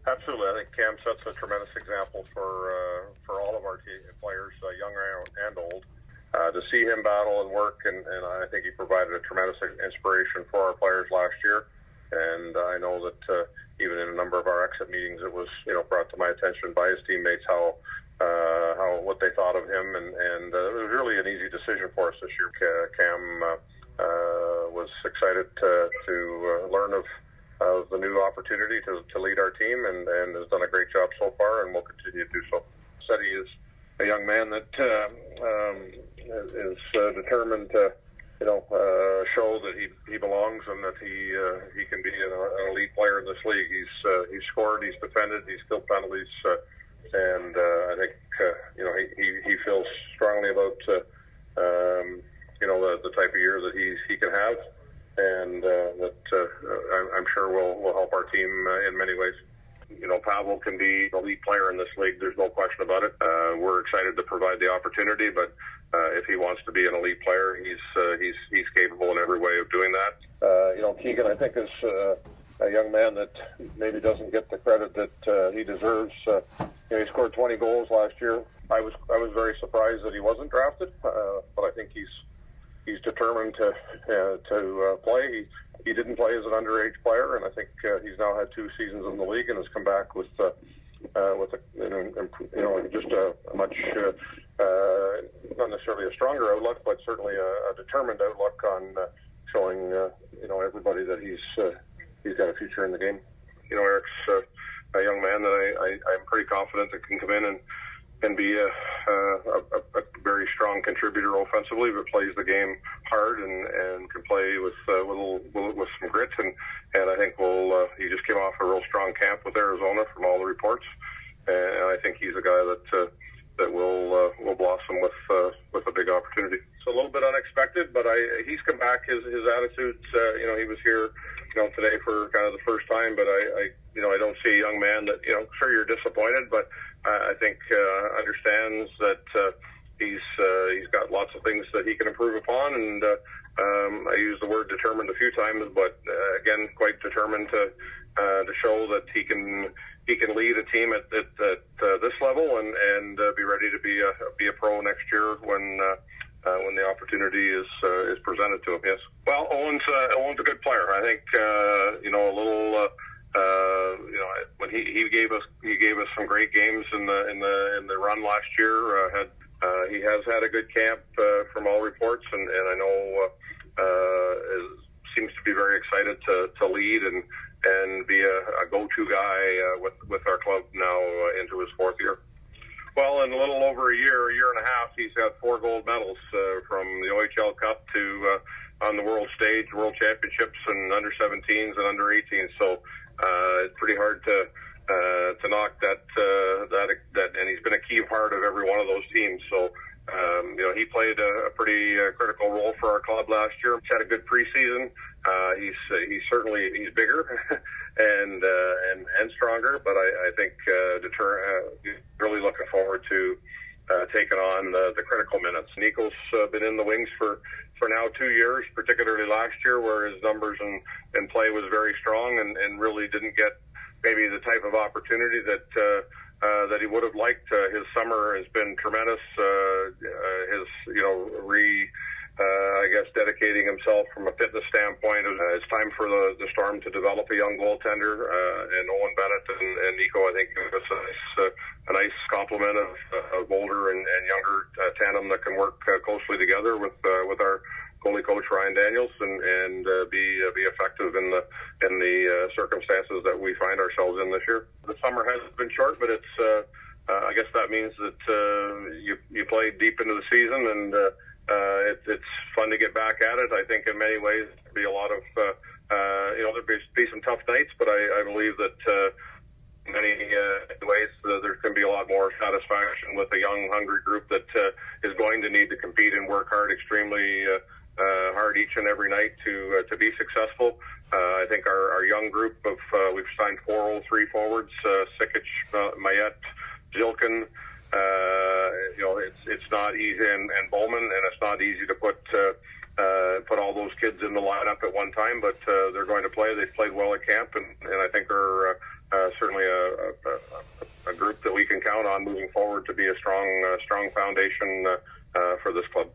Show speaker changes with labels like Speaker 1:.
Speaker 1: Absolutely. I think Cam sets a tremendous example for all of our players, young and old. To see him battle and work, and I think he provided a tremendous inspiration for our players last year. And I know that even in a number of our exit meetings, it was brought to my attention by his teammates how what they thought of him, and it was really an easy decision for us this year. Cam was excited to learn of the new opportunity to lead our team, and has done a great job so far, and will continue to do so. Said he is a young man that is determined to show that he belongs, and that he can be an elite player in this league. He's scored, he's defended, he's killed penalties, and I think he feels strongly about the type of year that he can have, and that I'm sure will help our team in many ways. Pavel can be an elite player in this league. There's no question about it. We're excited to provide the opportunity, but if he wants to be an elite player, he's capable in every way of doing that. Keegan, I think, is a young man that maybe doesn't get the credit that he deserves. He scored 20 goals last year. I was very surprised that he wasn't drafted, but I think he's determined to play. He didn't play as an underage player, and I think he's now had 2 seasons in the league and has come back with just a much not necessarily a stronger outlook, but certainly a determined outlook on showing everybody that he's got a future in the game. Eric's a young man that I'm pretty confident that can come in and be a very strong contributor offensively, but plays the game hard and can play with some grit, and I think he just came off a real strong camp with Arizona from all the reports, and I think he's a guy that will blossom with a big opportunity. It's a little bit unexpected, but he's come back. His attitudes, he was here today for kind of the first time, but I don't see a young man that sure, you're disappointed, but I think understands that he's got lots of things that he can improve upon, and I use the word determined a few times, but again, quite determined to show that he can lead a team at this level and be ready to be a pro next year when the opportunity is presented to him. Yes. Well, Owen's a good player. I think a little. When he gave us some great games in the run last year. He has had a good camp from all reports, and I know seems to be very excited to lead and be a go-to guy with our club now into his 4th year. Well, in a little over a year and a half, he's got 4 gold medals from the OHL Cup to on the world stage, World Championships, and under 17s and under 18s. So it's pretty hard to knock that, and he's been a key part of every one of those teams. So he played a pretty critical role for our club last year. He's had a good preseason. He's bigger and stronger, but I think really looking forward to taking on the critical minutes. Nico's been in the wings for now 2 years, particularly last year, where his numbers and play was very strong and really didn't get maybe the type of opportunity that he would have liked. His summer has been tremendous. I guess dedicating himself from a fitness standpoint. It's time for the Storm to develop a young goaltender, and Owen Bennett and Nico, I think, give us a nice complement of older and younger tandem that can work closely together with our goalie coach Ryan Daniels and be effective in the circumstances that we find ourselves in this year. The summer has been short, but it's I guess that means that you played deep into the season, and it's fun to get back at it. I think in many ways there'll be a lot of there'll be some tough nights, but I believe that in many ways there can be a lot more satisfaction with a young, hungry group that is going to need to compete and work hard, extremely hard each and every night to be successful. I think our young group of we've signed 403 forwards: Sikic, Mayette, Zilkin. It's not easy, and Bowman, and it's not easy to put all those kids in the lineup at one time, but they're going to play. They've played well at camp, and I think are certainly a group that we can count on moving forward to be a strong foundation for this club.